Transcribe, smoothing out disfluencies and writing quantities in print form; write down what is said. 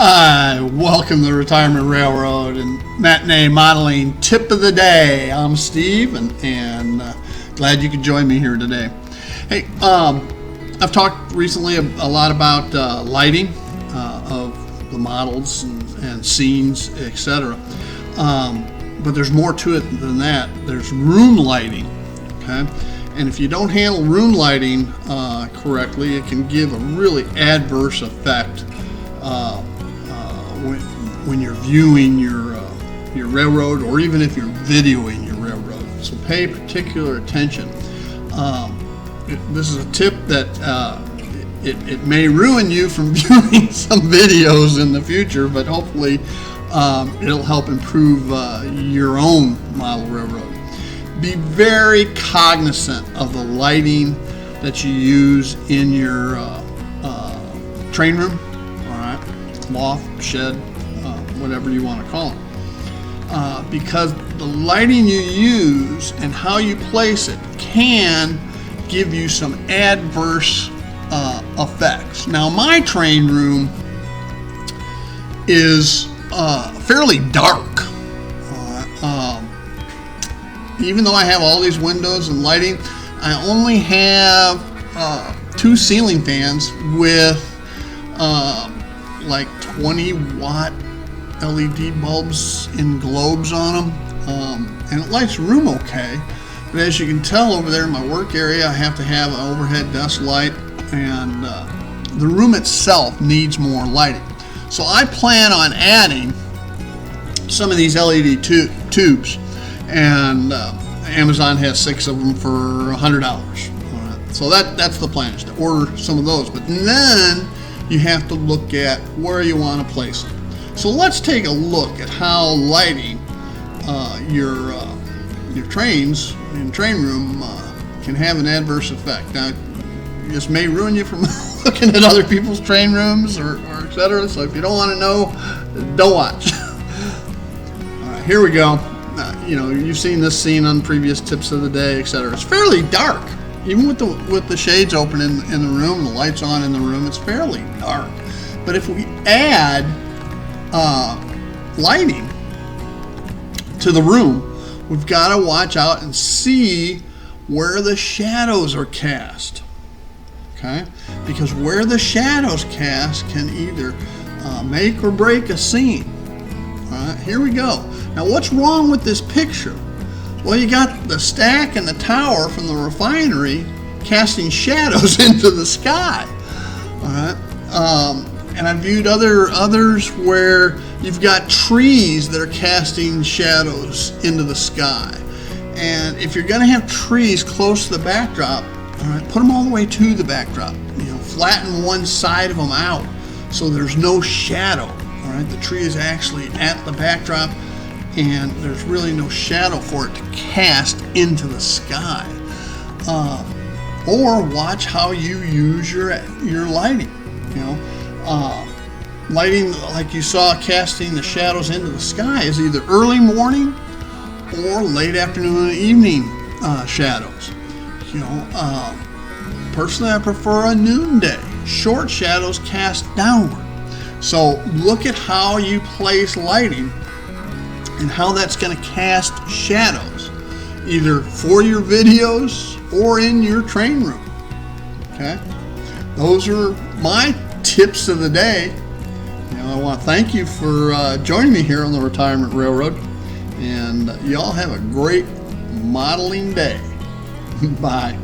Hi, welcome to the Retirement Railroad and Matinee Modeling Tip of the Day. I'm Steve, and glad you could join me here today. Hey, I've talked recently a lot about lighting of the models and scenes, etc. But there's more to it than that. There's room lighting, okay? And if you don't handle room lighting correctly, it can give a really adverse effect when you're viewing your railroad, or even if you're videoing your railroad. So pay particular attention. This is a tip that it may ruin you from viewing some videos in the future, but hopefully it'll help improve your own model railroad. Be very cognizant of the lighting that you use in your train room, all right, loft, shed, whatever you want to call it, because the lighting you use and how you place it can give you some adverse effects. Now, my train room is fairly dark. Even though I have all these windows and lighting, I only have 2 ceiling fans with like 20-watt LED bulbs in globes on them, and it lights the room okay. But as you can tell over there in my work area, I have to have an overhead desk light, and the room itself needs more lighting. So I plan on adding some of these LED tubes, and Amazon has 6 of them for $100. Right. So that's the plan, is to order some of those. But then you have to look at where you want to place them. So let's take a look at how lighting your trains in train room can have an adverse effect. Now, this may ruin you from looking at other people's train rooms or etc. So if you don't want to know, don't watch. All right, here we go. You've seen this scene on previous tips of the day, etc. It's fairly dark, even with the shades open in the room, the lights on in the room. It's fairly dark. But if we add lighting to the room, we've got to watch out and see where the shadows are cast. Okay, because where the shadows cast can either make or break a scene. All right, here we go. Now, what's wrong with this picture? Well, you got the stack and the tower from the refinery casting shadows into the sky. All right, and I viewed others where you've got trees that are casting shadows into the sky. And if you're going to have trees close to the backdrop, all right, put them all the way to the backdrop. Flatten one side of them out so there's no shadow. All right, the tree is actually at the backdrop, and there's really no shadow for it to cast into the sky. Or watch how you use your lighting. Lighting like you saw personally the shadows into the sky is either early morning or late afternoon and evening shadows. Personally, I prefer a noonday. Short shadows cast downward. So look at how you place lighting and how that's going to cast shadows, either for your videos or in your train room. Okay, those are my tips of the day. I want to thank you for joining me here on the Retirement Railroad, and y'all have a great modeling day. Bye.